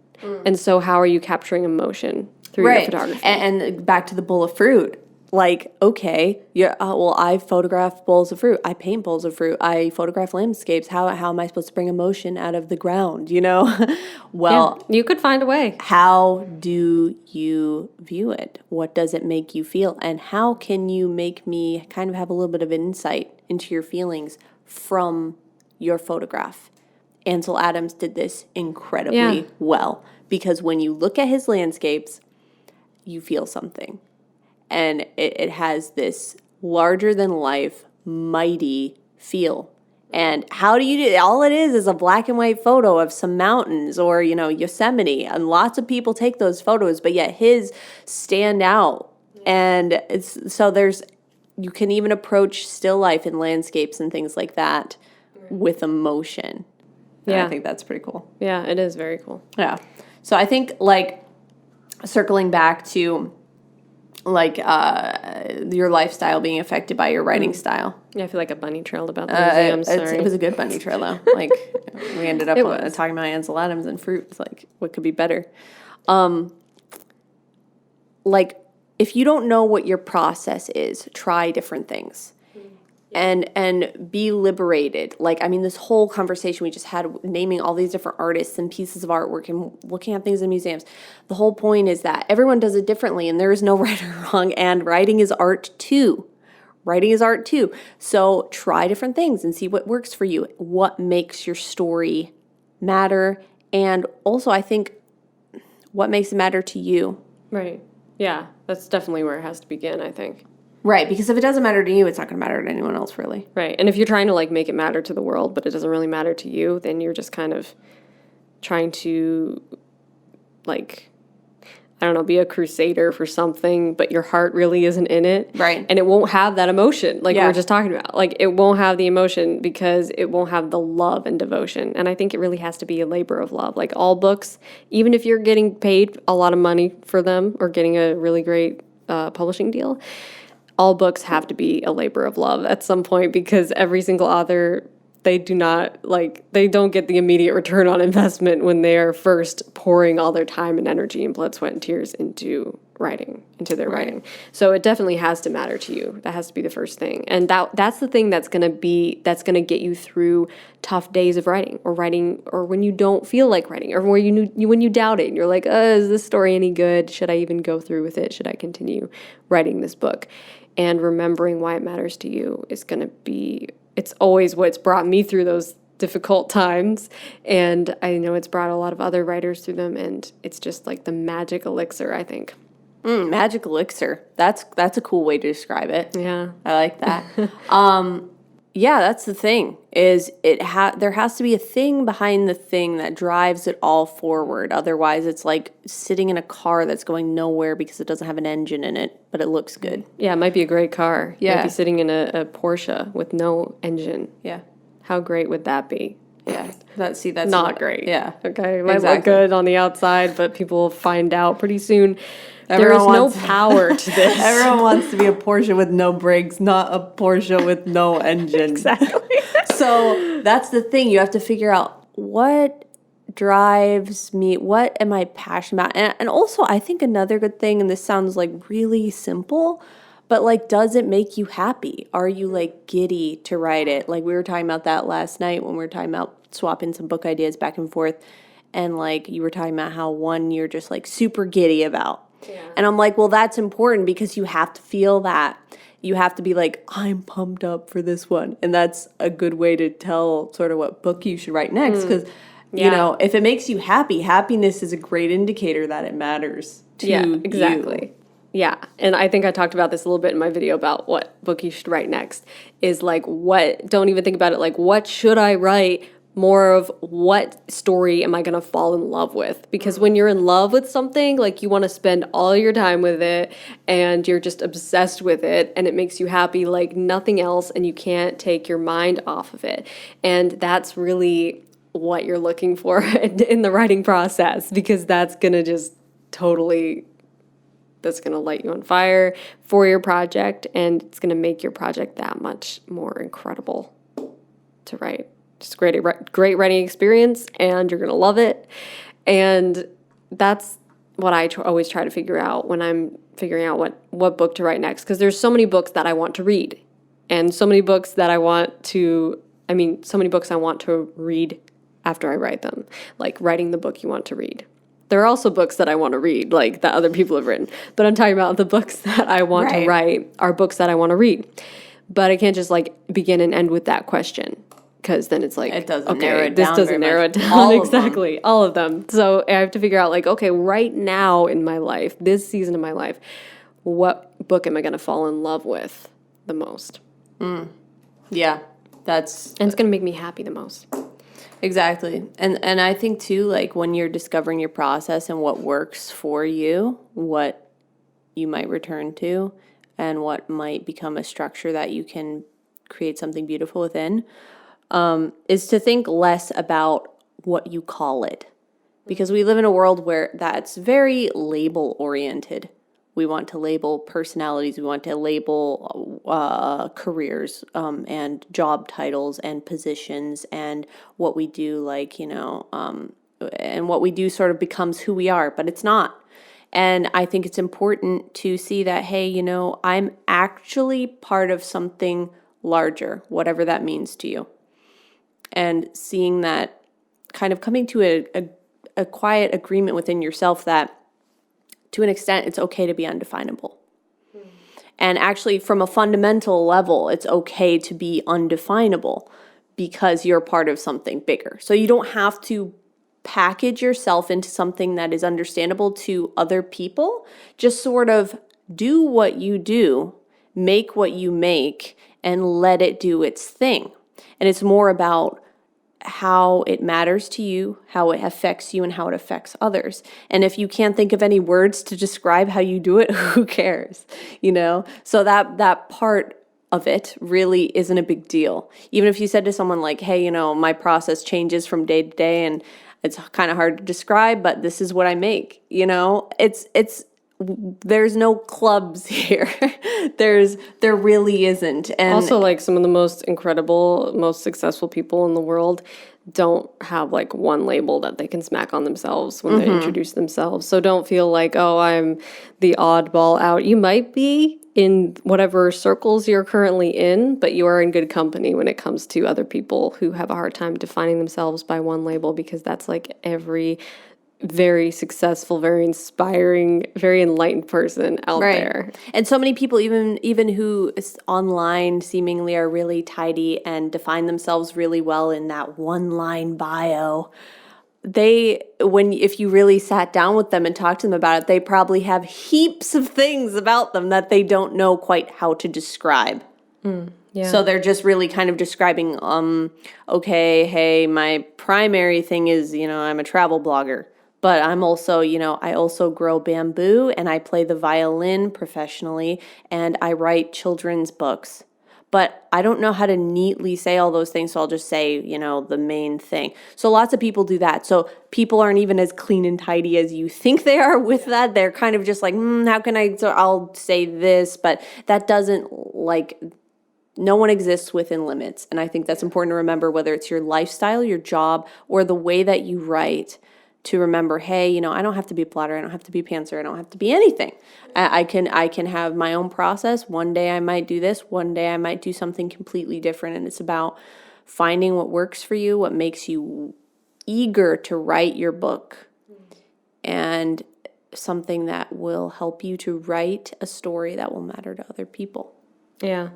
And so how are you capturing emotion through your photography? And back to the bowl of fruit. Like, okay, I photograph bowls of fruit. I paint bowls of fruit. I photograph landscapes. How am I supposed to bring emotion out of the ground, Well, you could find a way. How do you view it? What does it make you feel? And how can you make me kind of have a little bit of insight into your feelings from your photograph? Ansel Adams did this incredibly well, because when you look at his landscapes, you feel something. And it has this larger than life, mighty feel. And how do you do it? All it is a black and white photo of some mountains or, Yosemite. And lots of people take those photos, but yet his stand out And you can even approach still life and landscapes and things like that with emotion. And I think that's pretty cool. Yeah, it is very cool. Yeah. So I think, like, circling back to, like, your lifestyle being affected by your writing style. Yeah, I feel like a bunny trailed about the museum. Sorry. It was a good bunny trail, though. Like, we ended up talking about Ansel Adams and fruit. It's like, what could be better? Like, if you don't know what your process is, try different things. And be liberated. Like, I mean, this whole conversation we just had, naming all these different artists and pieces of artwork and looking at things in museums. The whole point is that everyone does it differently, and there is no right or wrong, and writing is art too. Writing is art too. So try different things and see what works for you, what makes your story matter, and also, I think, what makes it matter to you. Right. Yeah, that's definitely where it has to begin, I think. Right, because if it doesn't matter to you, it's not going to matter to anyone else, really. Right, and if you're trying to, like, make it matter to the world, but it doesn't really matter to you, then you're just kind of trying to, like, I don't know, be a crusader for something, but your heart really isn't in it. Right. And it won't have that emotion, like we were just talking about. Like, it won't have the emotion because it won't have the love and devotion. And I think it really has to be a labor of love. Like, all books, even if you're getting paid a lot of money for them or getting a really great publishing deal, all books have to be a labor of love at some point, because every single author, they don't get the immediate return on investment when they are first pouring all their time and energy and blood, sweat, and tears into their writing. So it definitely has to matter to you. That has to be the first thing. And that's the thing that's going to get you through tough days of writing, or when you don't feel like writing, or when you doubt it and you're like, is this story any good? Should I even go through with it? Should I continue writing this book? And remembering why it matters to you is going to be, it's always what's brought me through those difficult times. And I know it's brought a lot of other writers through them. And it's just like the magic elixir, I think. Magic elixir. That's a cool way to describe it. Yeah. I like that. Yeah, that's the thing, is there has to be a thing behind the thing that drives it all forward. Otherwise, it's like sitting in a car that's going nowhere because it doesn't have an engine in it, but it looks good. Yeah, it might be a great car. Yeah. You might be sitting in a Porsche with no engine. Yeah. How great would that be? Yeah. That's not great. Yeah. Okay, it might look good on the outside, but people will find out pretty soon. There is no power to this. Everyone wants to be a Porsche with no brakes, not a Porsche with no engine. Exactly. So that's the thing. You have to figure out what drives me, what am I passionate about? And also, I think another good thing, and this sounds like really simple, but like, does it make you happy? Are you like giddy to write it? Like, we were talking about that last night when we were talking about swapping some book ideas back and forth. And like, you were talking about how one you're just like super giddy about. Yeah. And I'm like, well, that's important, because you have to feel that. You have to be like, I'm pumped up for this one. And that's a good way to tell sort of what book you should write next. Because, you know, if it makes you happy, happiness is a great indicator that it matters to you. Exactly. Yeah. And I think I talked about this a little bit in my video about what book you should write next. Is like, don't even think about it like, what should I write? More of, what story am I going to fall in love with? Because when you're in love with something, like, you want to spend all your time with it, and you're just obsessed with it, and it makes you happy like nothing else, and you can't take your mind off of it. And that's really what you're looking for in the writing process, because that's going to just that's going to light you on fire for your project, and it's going to make your project that much more incredible to write. Just great writing experience, and you're going to love it. And that's what I always try to figure out when I'm figuring out what book to write next, because there's so many books that I want to read, and so many books that so many books I want to read after I write them, like writing the book you want to read. There are also books that I want to read, like that other people have written, but I'm talking about the books that I want to write are books that I want to read. But I can't just like begin and end with that question, because then it's like, it doesn't narrow it down. This doesn't narrow it down. Exactly. All of them. So I have to figure out, like, okay, right now in my life, this season of my life, what book am I going to fall in love with the most? Yeah. And it's going to make me happy the most. Exactly. And I think too, like, when you're discovering your process and what works for you, what you might return to and what might become a structure that you can create something beautiful within, is to think less about what you call it. Because we live in a world where that's very label oriented. We want to label personalities. We want to label careers and job titles and positions and what we do, and what we do sort of becomes who we are, but it's not. And I think it's important to see that, hey, I'm actually part of something larger, whatever that means to you. And seeing that, kind of coming to a quiet agreement within yourself that, to an extent, it's okay to be undefinable. And actually, from a fundamental level, it's okay to be undefinable because you're part of something bigger. So you don't have to package yourself into something that is understandable to other people. Just sort of do what you do, make what you make, and let it do its thing. And it's more about how it matters to you, how it affects you, and how it affects others. And if you can't think of any words to describe how you do it, who cares? So that part of it really isn't a big deal. Even if you said to someone like, hey, my process changes from day to day and it's kind of hard to describe, but this is what I make. It's there's no clubs here. There really isn't. And also, like, some of the most incredible, most successful people in the world don't have like one label that they can smack on themselves when they introduce themselves. So don't feel like, oh, I'm the oddball out. You might be in whatever circles you're currently in, but you are in good company when it comes to other people who have a hard time defining themselves by one label, because that's like every very successful, very inspiring, very enlightened person out there. And so many people, even who is online seemingly are really tidy and define themselves really well in that one-line bio, if you really sat down with them and talked to them about it, they probably have heaps of things about them that they don't know quite how to describe. Yeah. So they're just really kind of describing, okay, hey, my primary thing is, I'm a travel blogger. But I'm also, I also grow bamboo and I play the violin professionally and I write children's books. But I don't know how to neatly say all those things, so I'll just say, the main thing. So lots of people do that. So people aren't even as clean and tidy as you think they are with that. They're kind of just like, how can I'll say this, but that doesn't, no one exists within limits. And I think that's important to remember, whether it's your lifestyle, your job, or the way that you write, to remember, hey, I don't have to be a plotter. I don't have to be a pantser. I don't have to be anything. I can have my own process. One day I might do this. One day I might do something completely different. And it's about finding what works for you, what makes you eager to write your book, and something that will help you to write a story that will matter to other people. Yeah,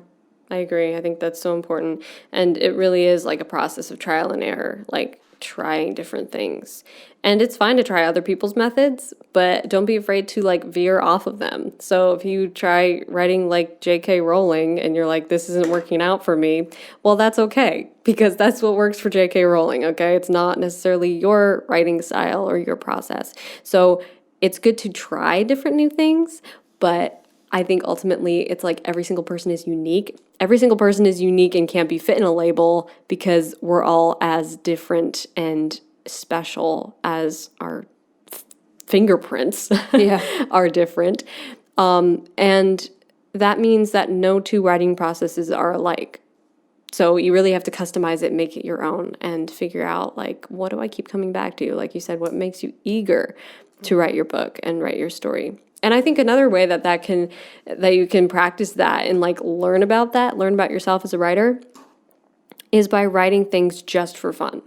I agree. I think that's so important. And it really is like a process of trial and error, like trying different things. And it's fine to try other people's methods, but don't be afraid to like veer off of them. So if you try writing like J.K. Rowling and you're like, this isn't working out for me, well, that's okay, because that's what works for J.K. Rowling, okay? It's not necessarily your writing style or your process. So it's good to try different new things, but I think ultimately it's like every single person is unique. Every single person is unique and can't be fit in a label, because we're all as different and special as our fingerprints are different. And that means that no two writing processes are alike. So you really have to customize it, make it your own, and figure out, like, what do I keep coming back to? Like you said, what makes you eager to write your book and write your story? And I think another way that you can practice that and like learn about yourself as a writer, is by writing things just for fun.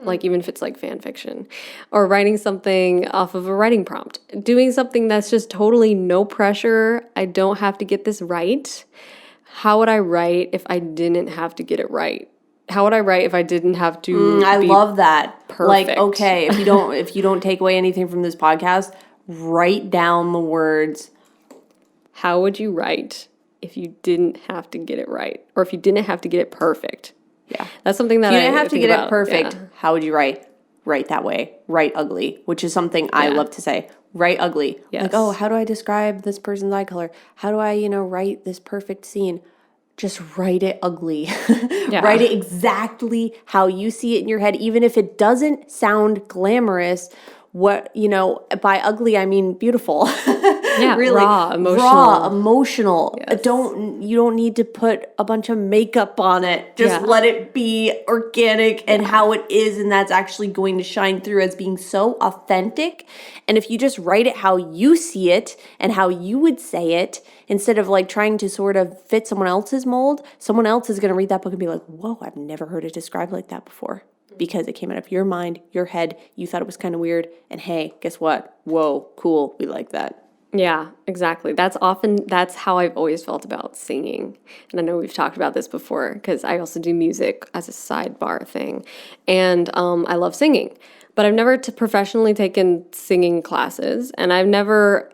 Like, even if it's like fan fiction, or writing something off of a writing prompt, doing something that's just totally no pressure. I don't have to get this right. How would I write if I didn't have to get it right? How would I write if I didn't have to? I love that. Perfect. Like, okay, if you don't take away anything from this podcast, write down the words. How would you write if you didn't have to get it right, or if you didn't have to get it perfect? Yeah, that's something that if you didn't have to get it perfect. Yeah. How would you write? write that way, write ugly, which is something I love to say. Write ugly. Yes. Like, oh, how do I describe this person's eye color? How do I, write this perfect scene? Just write it ugly. Write it exactly how you see it in your head, even if it doesn't sound glamorous. What, by ugly, I mean beautiful. Yeah, really raw, emotional. Raw, emotional. Yes. You don't need to put a bunch of makeup on it. Just let it be organic and how it is, and that's actually going to shine through as being so authentic. And if you just write it how you see it and how you would say it, instead of like trying to sort of fit someone else's mold, someone else is going to read that book and be like, whoa, I've never heard it described like that before. Because it came out of your mind, your head, you thought it was kind of weird, and hey, guess what? Whoa, cool, we like that. Yeah, exactly. That's how I've always felt about singing. And I know we've talked about this before because I also do music as a sidebar thing. And I love singing. But I've never professionally taken singing classes, and I've never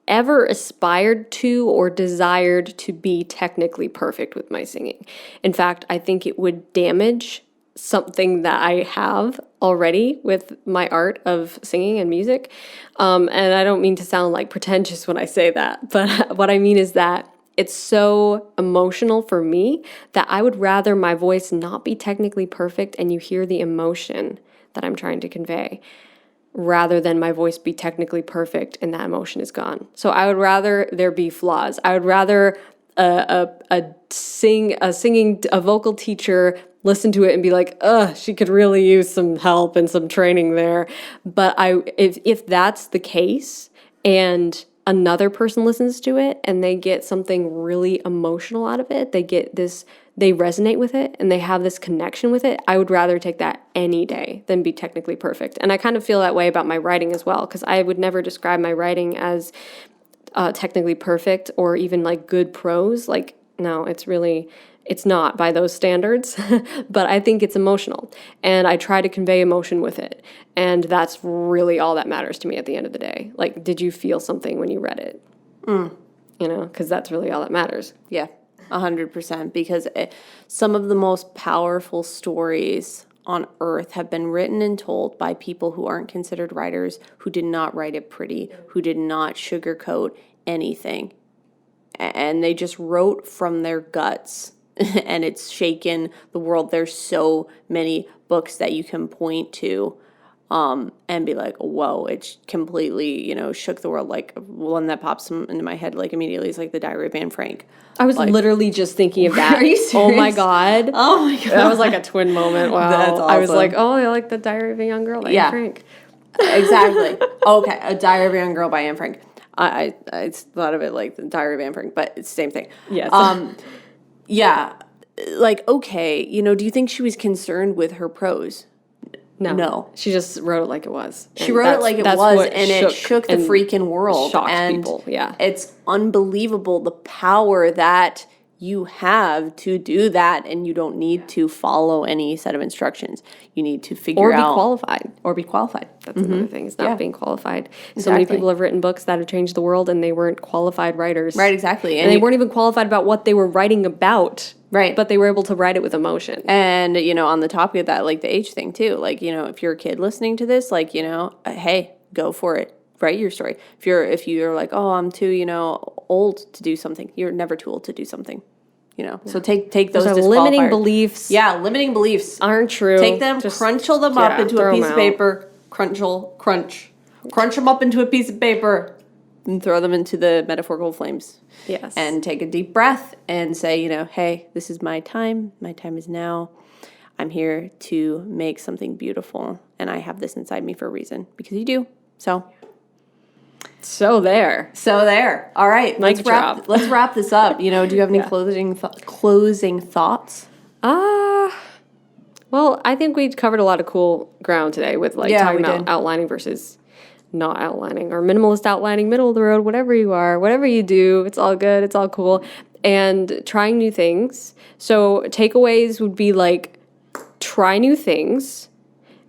ever aspired to or desired to be technically perfect with my singing. In fact, I think it would damage something that I have already with my art of singing and music. And I don't mean to sound like pretentious when I say that, but what I mean is that it's so emotional for me that I would rather my voice not be technically perfect and you hear the emotion that I'm trying to convey, rather than my voice be technically perfect and that emotion is gone. So I would rather there be flaws. I would rather a vocal teacher listen to it and be like, she could really use some help and some training there. But if that's the case and another person listens to it and they get something really emotional out of it, they resonate with it and they have this connection with it, I would rather take that any day than be technically perfect. And I kind of feel that way about my writing as well, because I would never describe my writing as technically perfect or even like good prose. Like, no, it's not by those standards, but I think it's emotional and I try to convey emotion with it. And that's really all that matters to me at the end of the day. Like, did you feel something when you read it? Because that's really all that matters. Yeah, 100%. Because some of the most powerful stories on earth have been written and told by people who aren't considered writers, who did not write it pretty, who did not sugarcoat anything. And they just wrote from their guts. And it's shaken the world. There's so many books that you can point to and be like, whoa, it completely, shook the world. Like, one that pops into my head like immediately is like The Diary of Anne Frank. I was literally just thinking of that. Are you serious? Oh my God. Oh my God. That was like a twin moment. Wow. That's awesome. I was like, oh, I like The Diary of a Young Girl by Anne Frank. Exactly. Okay, A Diary of a Young Girl by Anne Frank. I thought of it like The Diary of Anne Frank, but it's the same thing. Yes. Yeah. Like, okay, do you think she was concerned with her prose? No. She just wrote it like it was. She wrote it like it was, and it shook the freaking world. Shocked and people, yeah. It's unbelievable the power that you have to do that, and you don't need to follow any set of instructions. You need to figure out. Or be qualified. That's another thing, is not being qualified. So many people have written books that have changed the world, and they weren't qualified writers. Right, exactly. And they weren't even qualified about what they were writing about. Right. But they were able to write it with emotion. And, on the topic of that, like the age thing too, like, if you're a kid listening to this, like, hey, go for it. Write your story. If you're like, oh, I'm too, old to do something, you're never too old to do something. So take those limiting beliefs. Yeah, limiting beliefs aren't true. Take them, crunchel them up into a piece of paper. Crunch them up into a piece of paper and throw them into the metaphorical flames. Yes. And take a deep breath and say, hey, this is my time. My time is now. I'm here to make something beautiful, and I have this inside me for a reason, because you do. So there. All right. Let's wrap this up. Do you have any closing thoughts? Well, I think we covered a lot of cool ground today with talking about outlining versus not outlining, or minimalist outlining, middle of the road, whatever you are, whatever you do, it's all good, it's all cool, and trying new things. So takeaways would be like, try new things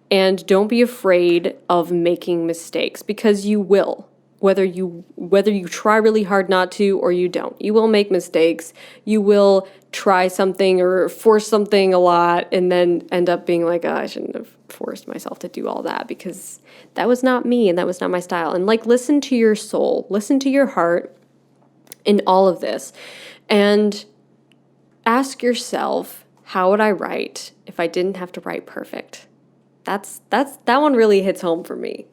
and don't be afraid of making mistakes, because you will. Whether you try really hard not to or you don't, you will make mistakes. You will try something or force something a lot and then end up being like, I shouldn't have forced myself to do all that because that was not me and that was not my style. And like, listen to your soul, listen to your heart in all of this, and ask yourself, how would I write if I didn't have to write perfect? That one really hits home for me.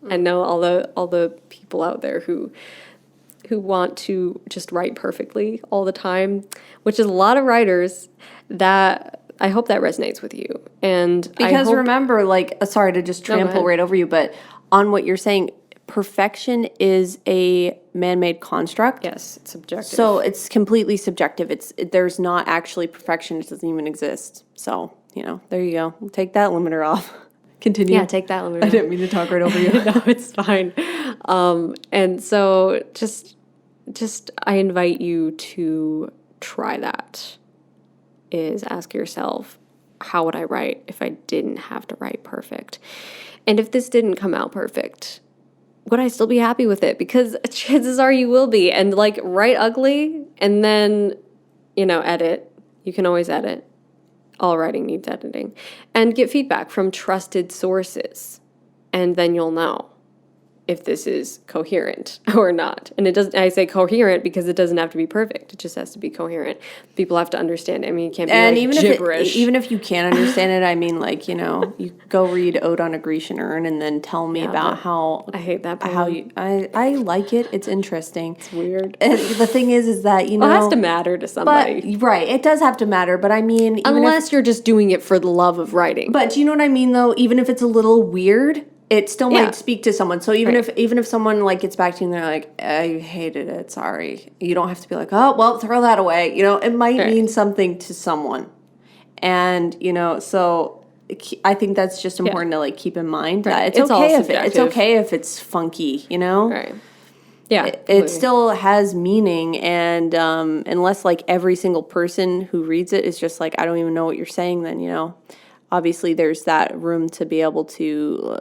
I know all the people out there who want to just write perfectly all the time, which is a lot of writers. That I hope that resonates with you. And because remember, like, sorry to just trample right over you, but on what you're saying, perfection is a man-made construct. Yes, it's subjective. So it's completely subjective. There's not actually perfection. It doesn't even exist. So, there you go. Take that limiter off. Continue. Yeah, take that limiter off. I didn't mean to talk right over you. No, it's fine. And so just I invite you to try that. Is ask yourself, how would I write if I didn't have to write perfect? And if this didn't come out perfect, would I still be happy with it? Because chances are you will be. And like, write ugly and then, edit. You can always edit. All writing needs editing. And get feedback from trusted sources. And then you'll know if this is coherent or not. And I say coherent because it doesn't have to be perfect. It just has to be coherent. People have to understand it. I mean, it can't be and like even gibberish. Even if you can't understand it, I mean, like, you go read Ode on a Grecian Urn and then tell me about how... I hate that poem. How I like it. It's interesting. It's weird. And the thing is that, Well, it has to matter to somebody. But, right, it does have to matter. But I mean... Unless you're just doing it for the love of writing. But do you know what I mean, though? Even if it's a little weird... It still might speak to someone. So even if someone like gets back to you and they're like, I hated it, sorry. You don't have to be like, oh, well, throw that away. It might mean something to someone. And, so I think that's just important to like keep in mind that it's okay if it's funky, Right. Yeah. It still has meaning, and unless like every single person who reads it is just like, I don't even know what you're saying, then obviously there's that room to be able to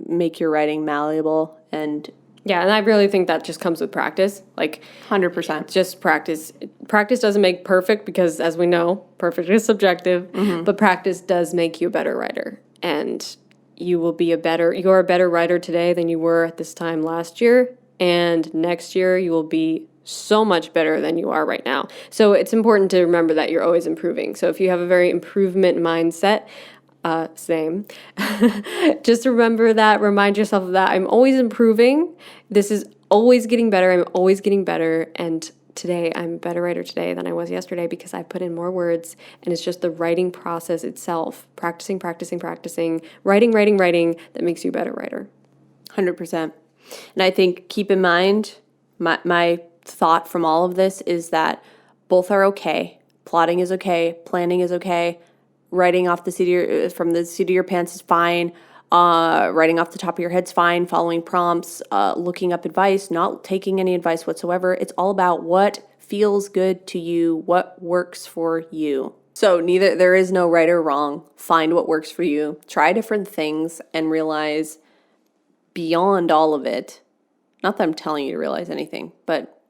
make your writing malleable. And and I really think that just comes with practice. Like 100%. Just practice. Practice doesn't make perfect because, as we know, perfect is subjective. Mm-hmm. But practice does make you a better writer. And you're a better writer today than you were at this time last year. And next year you will be so much better than you are right now. So it's important to remember that you're always improving. So if you have a very improvement mindset, same. Just remember that, remind yourself of that. I'm always improving. This is always getting better. I'm always getting better. And today, I'm a better writer today than I was yesterday because I put in more words. And it's just the writing process itself. Practicing, writing that makes you a better writer. 100%. And I think, keep in mind, my thought from all of this is that both are okay. Plotting is okay. Planning is okay. Writing off from the seat of your pants is fine. Writing off the top of your head's fine. Following prompts, looking up advice, not taking any advice whatsoever. It's all about what feels good to you, what works for you. So there is no right or wrong. Find what works for you. Try different things and realize beyond all of it, not that I'm telling you to realize anything, but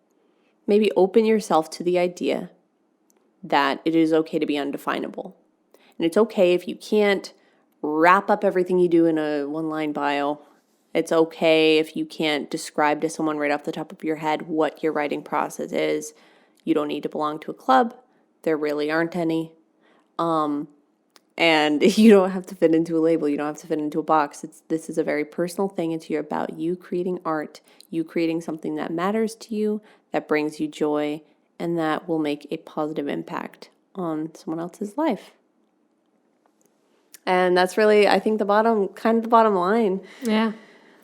maybe open yourself to the idea that it is okay to be undefinable. And it's okay if you can't wrap up everything you do in a one-line bio. It's okay if you can't describe to someone right off the top of your head what your writing process is. You don't need to belong to a club. There really aren't any. And you don't have to fit into a label. You don't have to fit into a box. This is a very personal thing. It's about you creating art, you creating something that matters to you, that brings you joy, and that will make a positive impact on someone else's life. And that's really, I think, the bottom line. Yeah,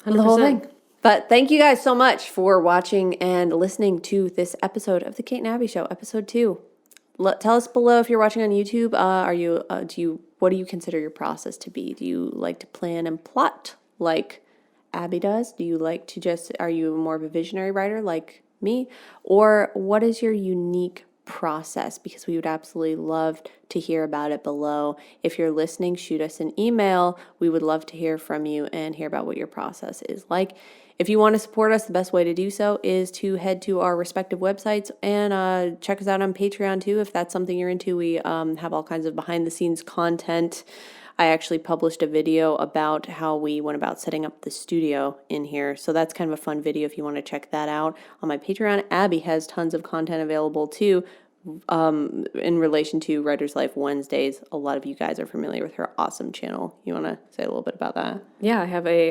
100%. Of the whole thing. But thank you guys so much for watching and listening to this episode of the Kate and Abbie Show, episode 2. Tell us below if you're watching on YouTube. What do you consider your process to be? Do you like to plan and plot like Abbie does? Do you like to are you more of a visionary writer like me? Or what is your unique process? Because we would absolutely love to hear about it below. If you're listening, shoot us an email. We would love to hear from you and hear about what your process is like. If you want to support us, the best way to do so is to head to our respective websites and check us out on Patreon too, if that's something you're into. We have all kinds of behind-the-scenes content. I actually published a video about how we went about setting up the studio in here. So that's kind of a fun video if you want to check that out. On my Patreon, Abbie has tons of content available too. In relation to Writer's Life Wednesdays, a lot of you guys are familiar with her awesome channel. You want to say a little bit about that? Yeah, I have a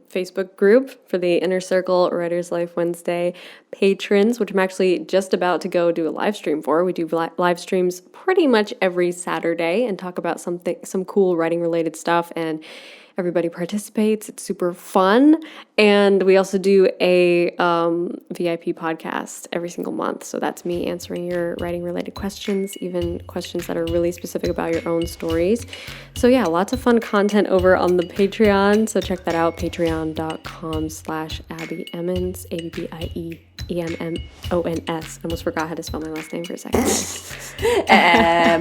Facebook group for the Inner Circle Writer's Life Wednesday patrons, which I'm actually just about to go do a live stream for. We do live streams pretty much every Saturday and talk about some cool writing related stuff, and everybody participates. It's super fun. And we also do a VIP podcast every single month. So that's me answering your writing related questions, even questions that are really specific about your own stories. So yeah, lots of fun content over on the Patreon. So check that out, patreon.com/Abbie Emmons, AbbieEmmons. Almost forgot how to spell my last name for a second.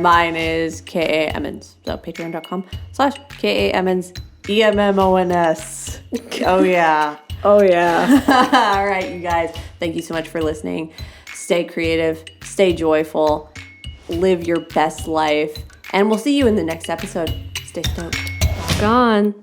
Mine is K.A. Emmons. So patreon.com/K.A. Emmons. EMMONS. Oh, yeah. Oh, yeah. All right, you guys. Thank you so much for listening. Stay creative. Stay joyful. Live your best life. And we'll see you in the next episode. Stay stoked. Gone.